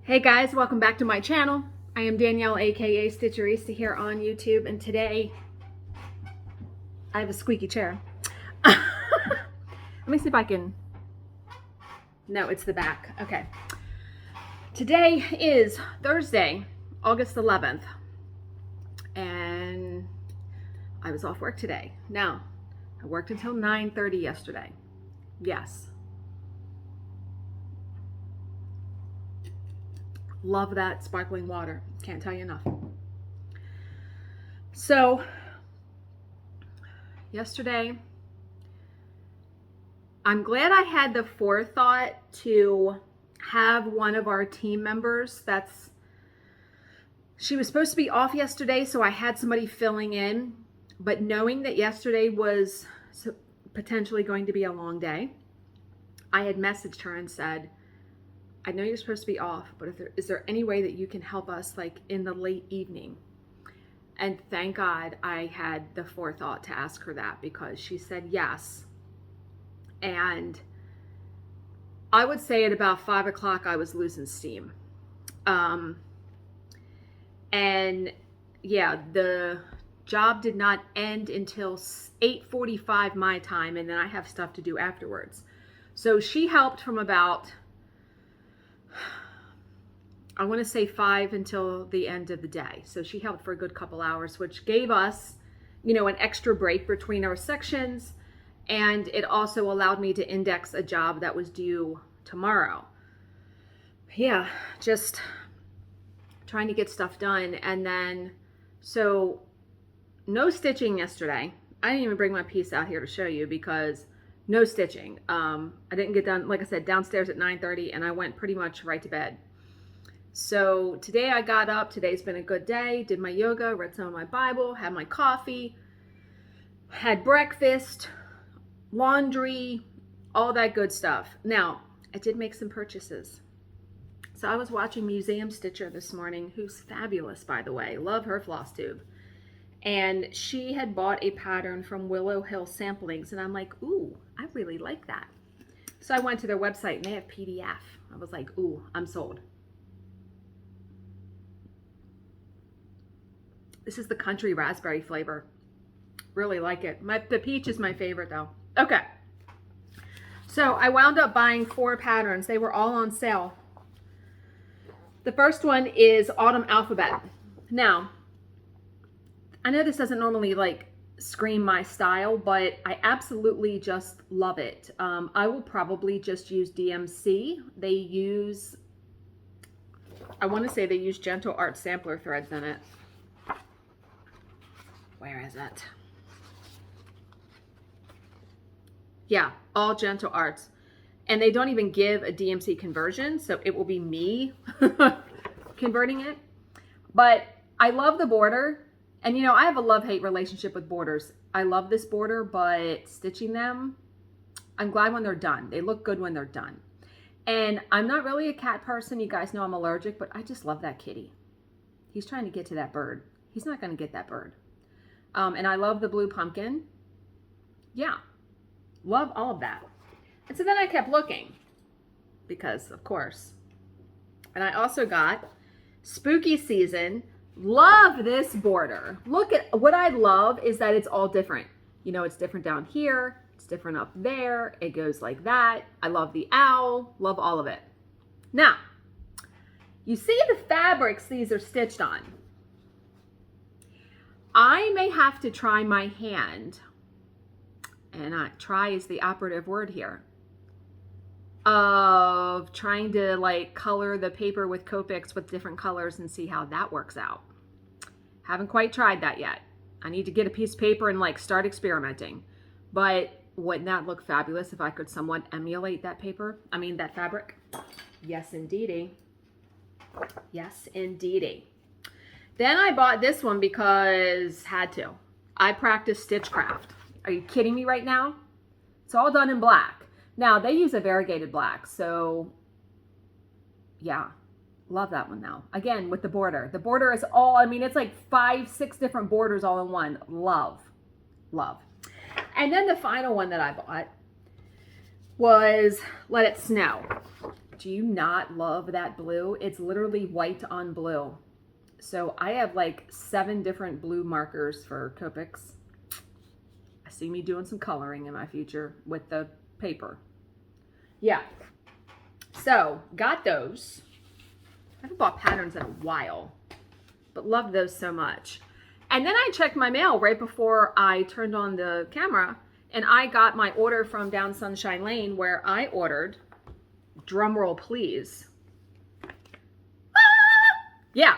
Hey guys, welcome back to my channel. I am Danielle, aka Stitcherista, here on YouTube, and today I have a squeaky chair. Let me see if I can. No, it's the back. Okay. Today is Thursday, August 11th, and I was off work today. Now, I worked until 9:30 yesterday. Yes. Love that sparkling water. Can't tell you enough. So, yesterday, I'm glad I had the forethought to have one of our team members she was supposed to be off yesterday, so I had somebody filling in, but knowing that yesterday was potentially going to be a long day, I had messaged her and said, I know you're supposed to be off, but is there any way that you can help us like in the late evening? And thank God I had the forethought to ask her that, because she said yes. And I would say at about 5 o'clock, I was losing steam. And yeah, the job did not end until 8:45 my time. And then I have stuff to do afterwards. So she helped from about, I want to say 5 until the end of the day. So she helped for a good couple hours, which gave us, an extra break between our sections. And it also allowed me to index a job that was due tomorrow. Yeah, just trying to get stuff done. And then, so no stitching yesterday. I didn't even bring my piece out here to show you because no stitching. I didn't get done, like I said, downstairs at 9:30, and I went pretty much right to bed. So today I got up. Today's been a good day. Did my yoga, read some of my Bible, had my coffee, had breakfast, laundry, all that good stuff. Now, I did make some purchases. So I was watching Museum Stitcher this morning, who's fabulous, by the way. Love her Flosstube. And she had bought a pattern from Willow Hill Samplings, and I'm like, ooh, I really like that. So I went to their website, and they have PDF. I was like, ooh, I'm sold. This is the country raspberry flavor. Really like it. The peach is my favorite though. Okay. So I wound up buying 4 patterns. They were all on sale. The first one is Autumn Alphabet. Now, I know this doesn't normally like scream my style, but I absolutely just love it. I will probably just use DMC. I want to say they use Gentle Art sampler threads in it. Where is it? Yeah, all Gentle Arts. And they don't even give a DMC conversion, so it will be me converting it. But I love the border. And I have a love-hate relationship with borders. I love this border, but stitching them, I'm glad when they're done. They look good when they're done. And I'm not really a cat person. You guys know I'm allergic, but I just love that kitty. He's trying to get to that bird. He's not going to get that bird. And I love the blue pumpkin. Yeah, love all of that. And so then I kept looking because, of course. And I also got Spooky Season. Love this border. Look at what I love is that it's all different. It's different down here. It's different up there. It goes like that. I love the owl. Love all of it. Now, you see the fabrics these are stitched on. I may have to try my hand, and try is the operative word here, of trying to like color the paper with Copics with different colors and see how that works out. Haven't quite tried that yet. I need to get a piece of paper and like start experimenting. But wouldn't that look fabulous if I could somewhat emulate that that fabric? Yes, indeedy. Yes, indeedy. Then I bought this one because had to. I practice Stitchcraft. Are you kidding me right now? It's all done in black. Now, they use a variegated black, so yeah, love that one now. Again, with the border. The border is all, it's like 5, 6 different borders all in one. Love, love. And then the final one that I bought was Let It Snow. Do you not love that blue? It's literally white on blue. So I have like 7 different blue markers for Copics. I see me doing some coloring in my future with the paper. Yeah. So got those. I haven't bought patterns in a while, but love those so much. And then I checked my mail right before I turned on the camera, and I got my order from down Sunshine Lane where I ordered, drumroll please. Yeah,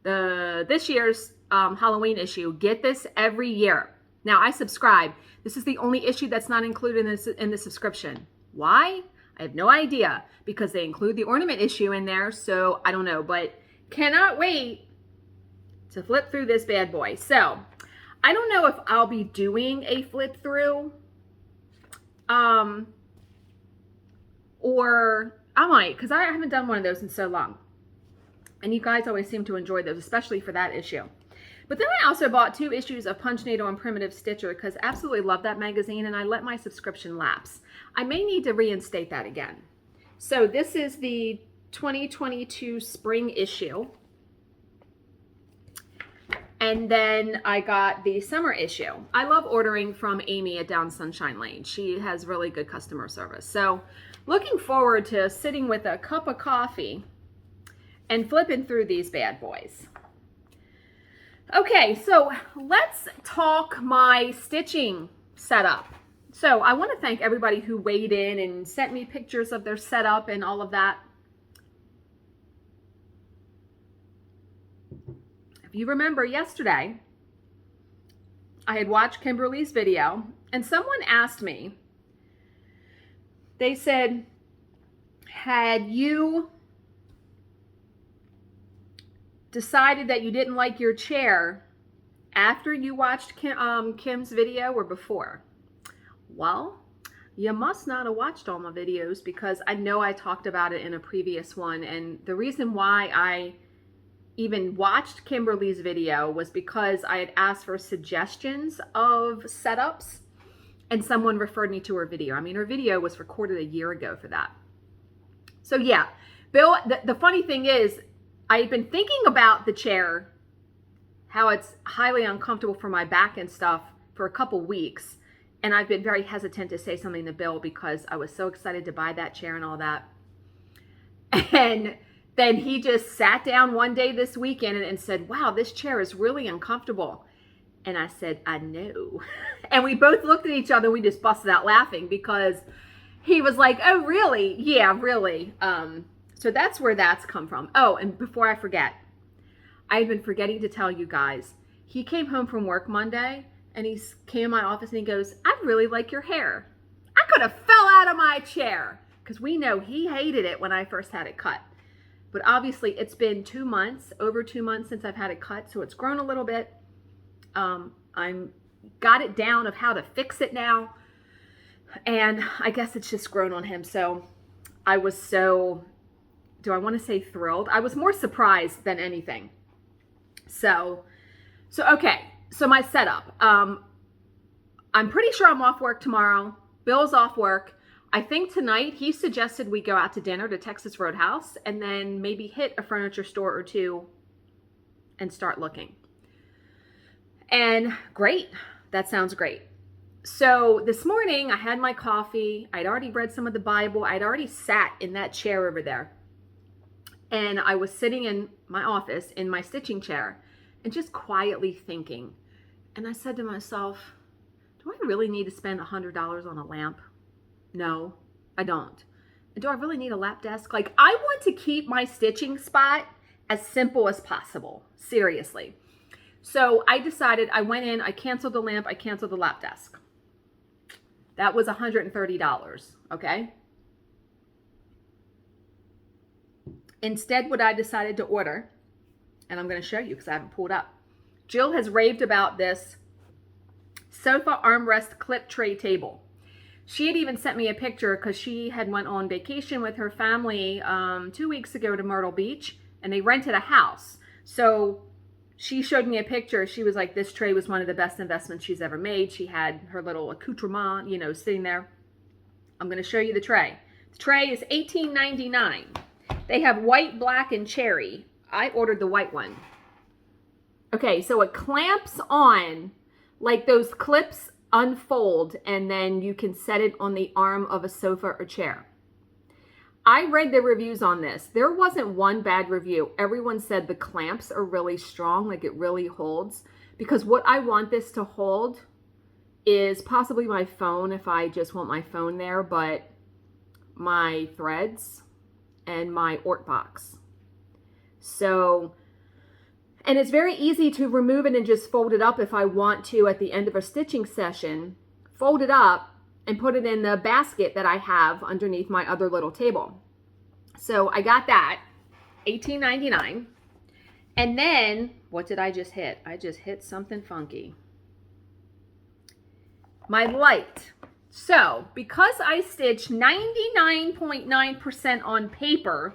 this year's Halloween issue. Get this every year. Now I subscribe. This is the only issue that's not included in the subscription. Why? I have no idea, because they include the ornament issue in there, so I don't know, but cannot wait to flip through this bad boy. So I don't know if I'll be doing a flip through, or I might, because I haven't done one of those in so long. And you guys always seem to enjoy those, especially for that issue. But then I also bought 2 issues of Punch Needle and Primitive Stitcher because I absolutely love that magazine, and I let my subscription lapse. I may need to reinstate that again. So this is the 2022 spring issue. And then I got the summer issue. I love ordering from Amy at Down Sunshine Lane. She has really good customer service. So looking forward to sitting with a cup of coffee and flipping through these bad boys. Okay, so let's talk my stitching setup. So I want to thank everybody who weighed in and sent me pictures of their setup and all of that. If you remember yesterday, I had watched Kimberly's video and someone asked me, they said, had you decided that you didn't like your chair after you watched Kim's video or before? Well, you must not have watched all my videos, because I know I talked about it in a previous one. And the reason why I even watched Kimberly's video was because I had asked for suggestions of setups and someone referred me to her video. I mean, her video was recorded a year ago for that. So yeah, Bill, the funny thing is, I had been thinking about the chair, how it's highly uncomfortable for my back and stuff, for a couple weeks. And I've been very hesitant to say something to Bill because I was so excited to buy that chair and all that. And then he just sat down one day this weekend and said, wow, this chair is really uncomfortable. And I said, I know. And we both looked at each other and we just busted out laughing because he was like, oh, really? Yeah, really. So that's where that's come from. Oh, and before I forget, I've been forgetting to tell you guys, he came home from work Monday and he came in my office and he goes, I really like your hair. I could have fell out of my chair, because we know he hated it when I first had it cut. But obviously it's been 2 months, over 2 months since I've had it cut. So it's grown a little bit. I'm got it down of how to fix it now. And I guess it's just grown on him. So I was so, do I want to say thrilled? I was more surprised than anything. So okay. So my setup, I'm pretty sure I'm off work tomorrow. Bill's off work. I think tonight he suggested we go out to dinner to Texas Roadhouse and then maybe hit a furniture store or 2 and start looking. And great. That sounds great. So this morning I had my coffee. I'd already read some of the Bible. I'd already sat in that chair over there. And I was sitting in my office in my stitching chair and just quietly thinking. And I said to myself, do I really need to spend $100 on a lamp? No, I don't. And do I really need a lap desk? Like, I want to keep my stitching spot as simple as possible. Seriously. So I decided, I went in, I canceled the lamp, I canceled the lap desk. That was $130, okay? Instead, what I decided to order, and I'm going to show you because I haven't pulled up. Jill has raved about this sofa armrest clip tray table. She had even sent me a picture because she had went on vacation with her family 2 weeks ago to Myrtle Beach, and they rented a house. So she showed me a picture. She was like, this tray was one of the best investments she's ever made. She had her little accoutrement, you know, sitting there. I'm going to show you the tray. The Tray is $18.99. They have white, black, and cherry. I ordered the white one. Okay, so it clamps on, like those clips unfold, and then you can set it on the arm of a sofa or chair. I read the reviews on this. There wasn't one bad review. Everyone said the clamps are really strong, like it really holds. Because what I want this to hold is possibly my phone, if I just want my phone there, but my threads and my Ort box. So, and it's very easy to remove it and just fold it up if I want to at the end of a stitching session. Fold it up and put it in the basket that I have underneath my other little table. So I got that, $18.99. And then, what did I just hit? I just hit something funky. My light. So, because I stitched 99.9% on paper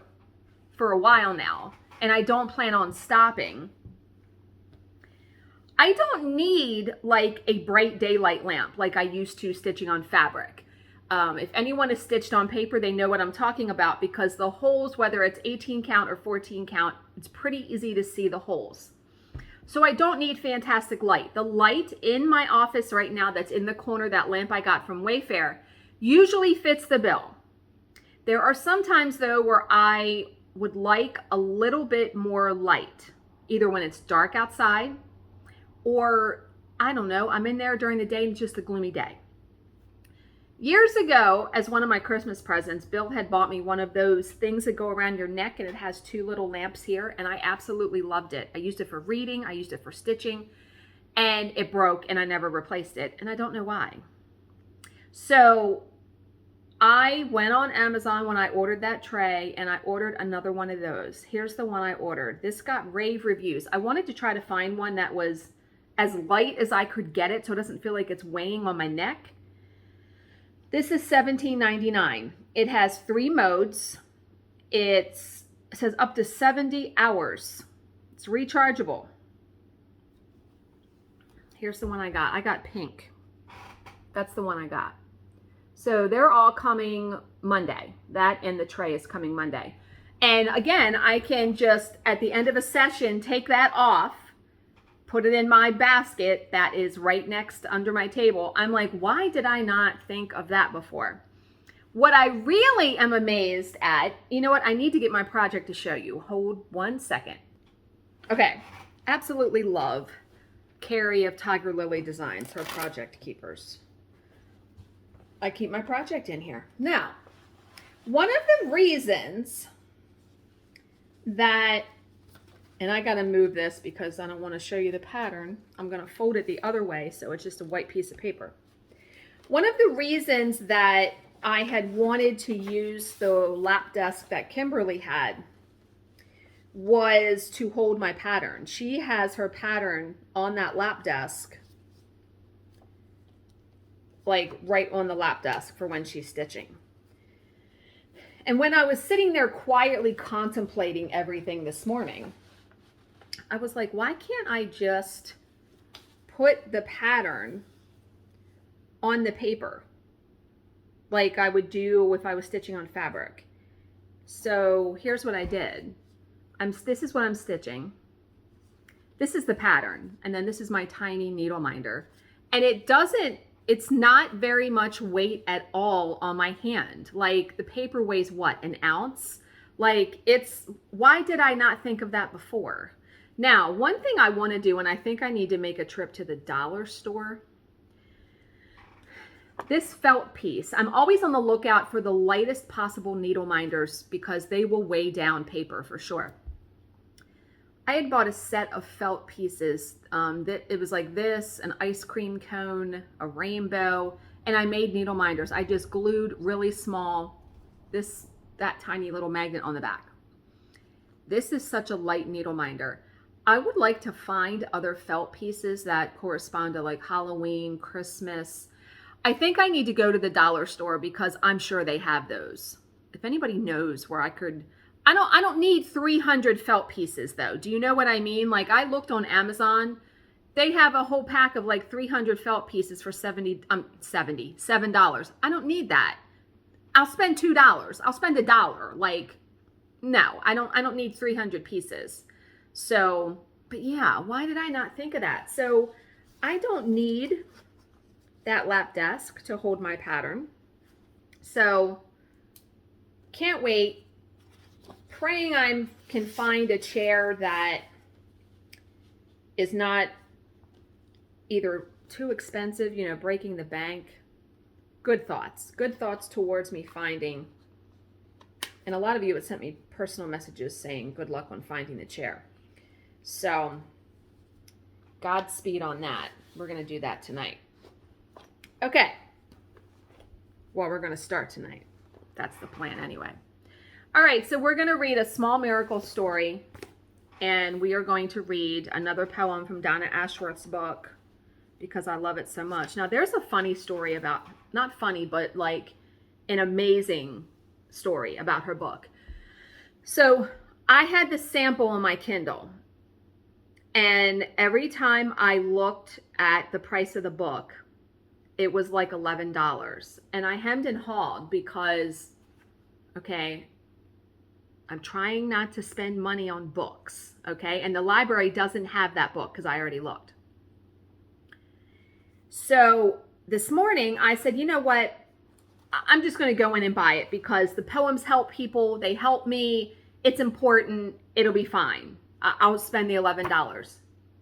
for a while now, and I don't plan on stopping, I don't need like a bright daylight lamp like I used to stitching on fabric. If anyone has stitched on paper, they know what I'm talking about, because the holes, whether it's 18 count or 14 count, it's pretty easy to see the holes. So I don't need fantastic light. The light in my office right now that's in the corner, that lamp I got from Wayfair, usually fits the bill. There are some times though where I would like a little bit more light, either when it's dark outside, or I don't know, I'm in there during the day and it's just a gloomy day. Years ago, as one of my Christmas presents, Bill had bought me one of those things that go around your neck and it has two little lamps here, and I absolutely loved it. I used it for reading, I used it for stitching, and it broke and I never replaced it, and I don't know why. So I went on Amazon when I ordered that tray and I ordered another one of those. Here's the one I ordered. This got rave reviews. I wanted to try to find one that was as light as I could get it so it doesn't feel like it's weighing on my neck. This is $17.99. It has 3 modes. It says up to 70 hours. It's rechargeable. Here's the one I got. I got pink. That's the one I got. So they're all coming Monday. That and the tray is coming Monday. And again, I can just, at the end of a session, take that off, put it in my basket that is right next under my table. I'm like, why did I not think of that before? What I really am amazed at, you know what? I need to get my project to show you. Hold 1 second. Okay, absolutely love Carrie of Tiger Lily Designs, her project keepers. I keep my project in here. Now, one of the reasons that, and I got to move this because I don't want to show you the pattern. I'm going to fold it the other way so it's just a white piece of paper. One of the reasons that I had wanted to use the lap desk that Kimberly had was to hold my pattern. She has her pattern on that lap desk, like right on the lap desk for when she's stitching. And when I was sitting there quietly contemplating everything this morning, I was like, why can't I just put the pattern on the paper like I would do if I was stitching on fabric? So here's what I did. This is what I'm stitching. This is the pattern, and then this is my tiny needle minder. And it's not very much weight at all on my hand. Like the paper weighs what, an ounce? Like why did I not think of that before? Now, one thing I want to do, and I think I need to make a trip to the dollar store. This felt piece, I'm always on the lookout for the lightest possible needle minders because they will weigh down paper for sure. I had bought a set of felt pieces. It was like this, an ice cream cone, a rainbow, and I made needle minders. I just glued really small, that tiny little magnet on the back. This is such a light needle minder. I would like to find other felt pieces that correspond to like Halloween, Christmas. I think I need to go to the dollar store because I'm sure they have those. If anybody knows where I could, I don't need 300 felt pieces though. Do you know what I mean? Like I looked on Amazon, they have a whole pack of like 300 felt pieces for $7. I don't need that. I'll spend $2. I'll spend $1. Like, no, I don't need 300 pieces. So, but yeah, why did I not think of that? So I don't need that lap desk to hold my pattern. So can't wait. Praying I can find a chair that is not either too expensive, you know, breaking the bank. Good thoughts towards me finding. And a lot of you had sent me personal messages saying good luck on finding the chair. So Godspeed on that. We're going to do that tonight. Okay. Well, we're going to start tonight. That's the plan anyway. All right, so we're going to read a small miracle story, and we are going to read another poem from Donna Ashworth's book because I love it so much. Now, there's a funny story about, not funny, but like an amazing story about her book. So I had the sample on my Kindle, and every time I looked at the price of the book, it was like $11. And I hemmed and hawed because, okay, I'm trying not to spend money on books, okay? And the library doesn't have that book because I already looked. So this morning I said, you know what? I'm just going to go in and buy it because the poems help people. They help me. It's important. It'll be fine. I'll spend the $11.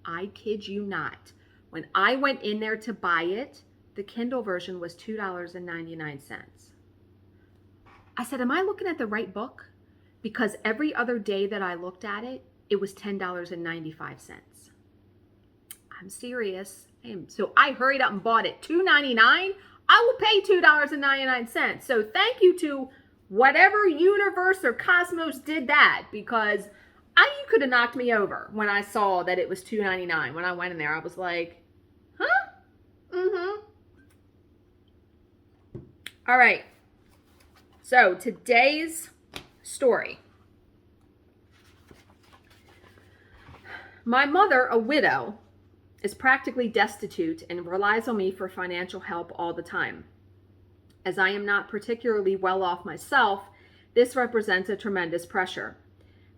I kid you not. When I went in there to buy it, the Kindle version was $2.99. I said, am I looking at the right book? Because every other day that I looked at it, it was $10.95. I'm serious. So I hurried up and bought it. $2.99. I will pay $2.99. So thank you to whatever universe or cosmos did that, because you could have knocked me over when I saw that it was $2.99. When I went in there, I was like, huh? Mm-hmm. All right. So today's story. My mother, a widow, is practically destitute and relies on me for financial help all the time. As I am not particularly well off myself, this represents a tremendous pressure.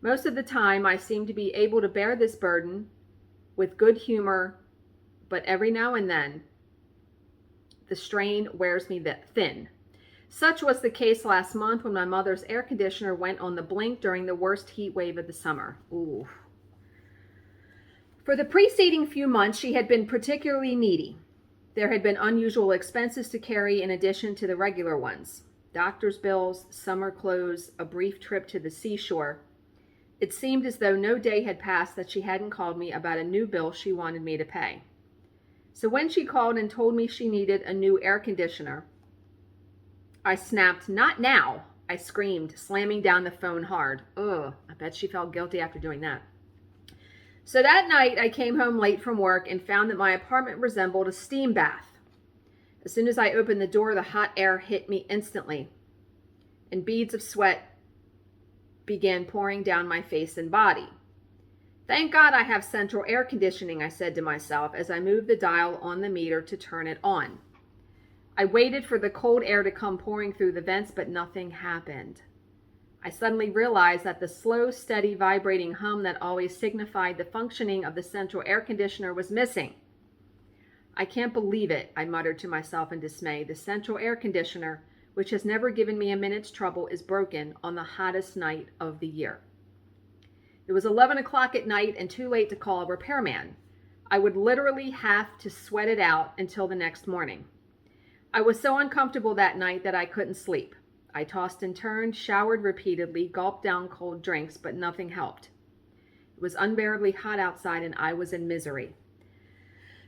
Most of the time, I seem to be able to bear this burden with good humor, but every now and then, the strain wears me thin. Such was the case last month when my mother's air conditioner went on the blink during the worst heat wave of the summer. Ooh. For the preceding few months, she had been particularly needy. There had been unusual expenses to carry in addition to the regular ones. Doctor's bills, summer clothes, a brief trip to the seashore. It seemed as though no day had passed that she hadn't called me about a new bill she wanted me to pay. So when she called and told me she needed a new air conditioner, I snapped, "Not now," I screamed, slamming down the phone hard. Ugh, I bet she felt guilty after doing that. So that night, I came home late from work and found that my apartment resembled a steam bath. As soon as I opened the door, the hot air hit me instantly, and beads of sweat began pouring down my face and body. Thank God I have central air conditioning, I said to myself as I moved the dial on the meter to turn it on. I waited for the cold air to come pouring through the vents, but nothing happened. I suddenly realized that the slow, steady, vibrating hum that always signified the functioning of the central air conditioner was missing. I can't believe it, I muttered to myself in dismay. The central air conditioner, which has never given me a minute's trouble, is broken on the hottest night of the year. It was 11 o'clock at night and too late to call a repairman. I would literally have to sweat it out until the next morning. I was so uncomfortable that night that I couldn't sleep. I tossed and turned, showered repeatedly, gulped down cold drinks, but nothing helped. It was unbearably hot outside and I was in misery.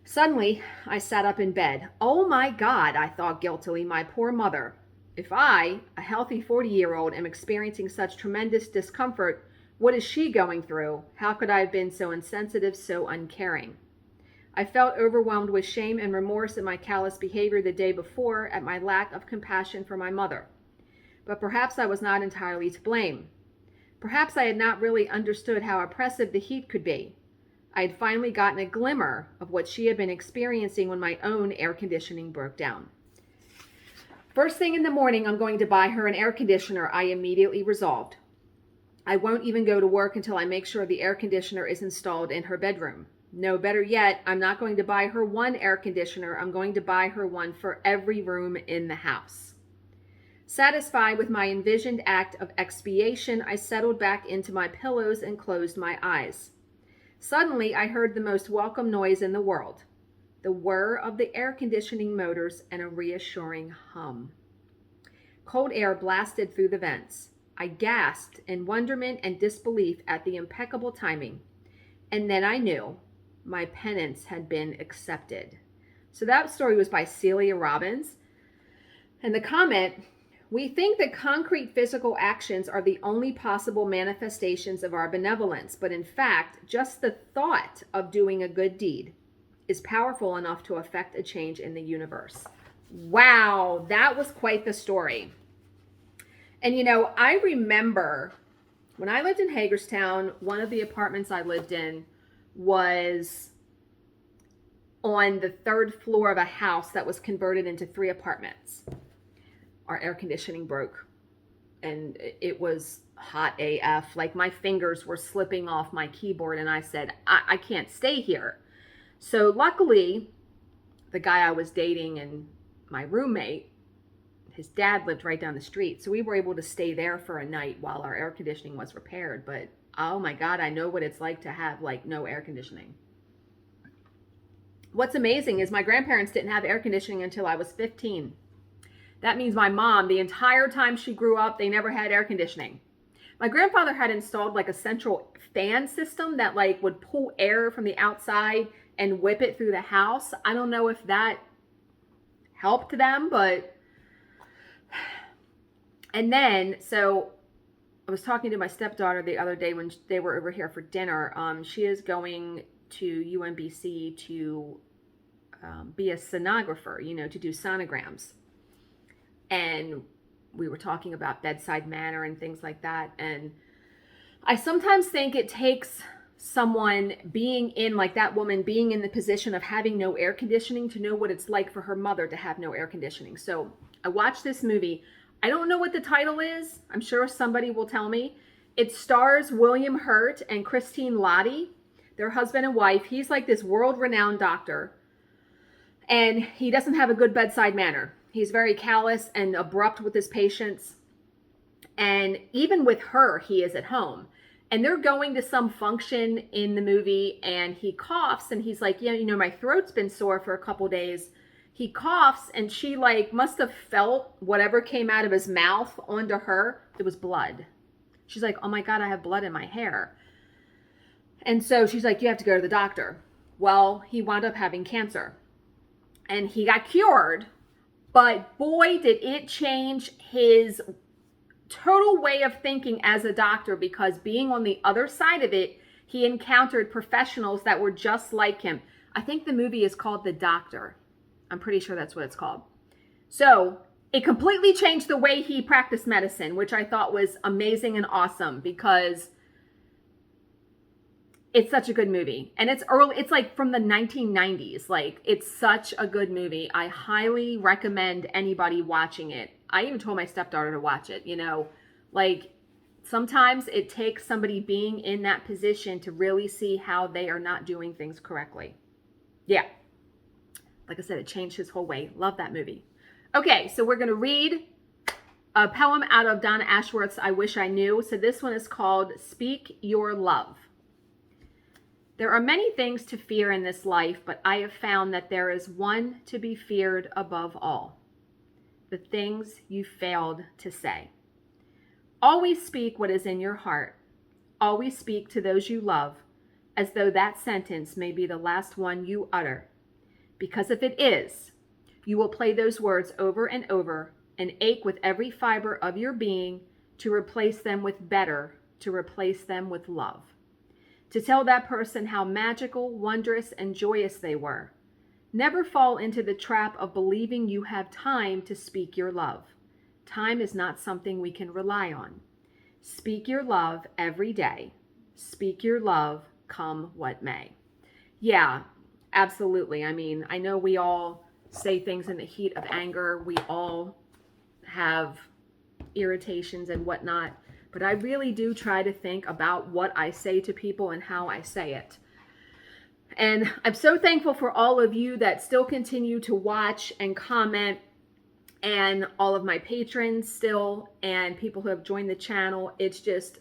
Suddenly, I sat up in bed. Oh my God, I thought guiltily, my poor mother. If I, a healthy 40-year-old, am experiencing such tremendous discomfort, what is she going through? How could I have been so insensitive, so uncaring? I felt overwhelmed with shame and remorse at my callous behavior the day before, at my lack of compassion for my mother. But perhaps I was not entirely to blame. Perhaps I had not really understood how oppressive the heat could be. I had finally gotten a glimmer of what she had been experiencing when my own air conditioning broke down. First thing in the morning, I'm going to buy her an air conditioner. I immediately resolved. I won't even go to work until I make sure the air conditioner is installed in her bedroom. No, better yet, I'm not going to buy her one air conditioner. I'm going to buy her one for every room in the house. Satisfied with my envisioned act of expiation, I settled back into my pillows and closed my eyes. Suddenly, I heard the most welcome noise in the world, the whir of the air conditioning motors and a reassuring hum. Cold air blasted through the vents. I gasped in wonderment and disbelief at the impeccable timing. And then I knew my penance had been accepted. So that story was by Celia Robbins. And the comment, we think that concrete physical actions are the only possible manifestations of our benevolence, but in fact, just the thought of doing a good deed is powerful enough to affect a change in the universe. Wow, that was quite the story. And you know, I remember when I lived in Hagerstown, one of the apartments I lived in was on the 3rd floor of a house that was converted into 3 apartments. Our air conditioning broke and it was hot AF. Like my fingers were slipping off my keyboard and I said, I can't stay here. So luckily, the guy I was dating and my roommate, his dad lived right down the street. So we were able to stay there for a night while our air conditioning was repaired. But oh my God, I know what it's like to have like no air conditioning. What's amazing is my grandparents didn't have air conditioning until I was 15. That means my mom, the entire time she grew up, they never had air conditioning. My grandfather had installed like a central fan system that like would pull air from the outside and whip it through the house. I don't know if that helped them, but... And then, so I was talking to my stepdaughter the other day when they were over here for dinner. She is going to UMBC to be a sonographer, you know, to do sonograms. And we were talking about bedside manner and things like that. And I sometimes think it takes someone being in, like that woman being in the position of having no air conditioning to know what it's like for her mother to have no air conditioning. So I watched this movie. I don't know what the title is. I'm sure somebody will tell me. It stars William Hurt and Christine Lottie. They're husband and wife. He's like this world-renowned doctor. And he doesn't have a good bedside manner. He's very callous and abrupt with his patients. And even with her, he is at home. And they're going to some function in the movie and he coughs and he's like, yeah, you know, my throat's been sore for a couple days. He coughs and she like must have felt whatever came out of his mouth onto her. It was blood. She's like, oh my God, I have blood in my hair. And so she's like, you have to go to the doctor. Well, he wound up having cancer and he got cured. But boy, did it change his total way of thinking as a doctor, because being on the other side of it, he encountered professionals that were just like him. I think the movie is called The Doctor. I'm pretty sure that's what it's called. So it completely changed the way he practiced medicine, which I thought was amazing and awesome because it's such a good movie. And it's early, it's like from the 1990s. Like, it's such a good movie. I highly recommend anybody watching it. I even told my stepdaughter to watch it, you know. Like, sometimes it takes somebody being in that position to really see how they are not doing things correctly. Yeah. Like I said, it changed his whole way. Love that movie. Okay, so we're going to read a poem out of Donna Ashworth's I Wish I Knew. So this one is called Speak Your Love. There are many things to fear in this life, but I have found that there is one to be feared above all: the things you failed to say. Always speak what is in your heart. Always speak to those you love, as though that sentence may be the last one you utter. Because if it is, you will play those words over and over and ache with every fiber of your being to replace them with better, to replace them with love. To tell that person how magical, wondrous, and joyous they were. Never fall into the trap of believing you have time to speak your love. Time is not something we can rely on. Speak your love every day. Speak your love, come what may. Yeah, absolutely. I mean, I know we all say things in the heat of anger. We all have irritations and whatnot. But I really do try to think about what I say to people and how I say it. And I'm so thankful for all of you that still continue to watch and comment, and all of my patrons still, and people who have joined the channel. It's just,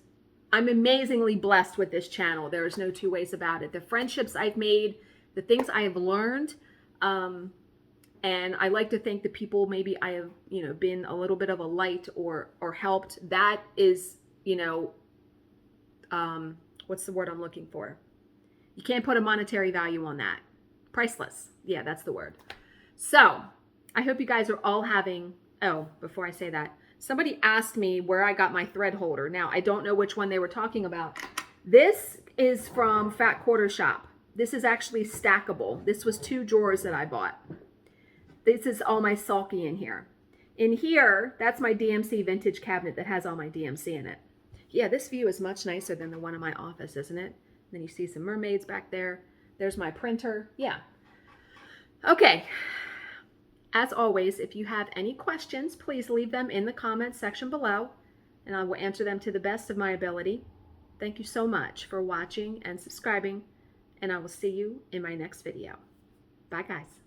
I'm amazingly blessed with this channel. There is no two ways about it. The friendships I've made, the things I have learned, and I like to think the people maybe I have, you know, been a little bit of a light or helped. That is, you know, what's the word I'm looking for? You can't put a monetary value on that. Priceless. Yeah, that's the word. So I hope you guys are all having, oh, before I say that, somebody asked me where I got my thread holder. Now, I don't know which one they were talking about. This is from Fat Quarter Shop. This is actually stackable. This was 2 drawers that I bought. This is all my Sulky in here. In here, that's my DMC vintage cabinet that has all my DMC in it. Yeah, this view is much nicer than the one in my office, isn't it? Then you see some mermaids back there. There's my printer. Yeah. Okay. As always, if you have any questions, please leave them in the comments section below, and I will answer them to the best of my ability. Thank you so much for watching and subscribing, and I will see you in my next video. Bye, guys.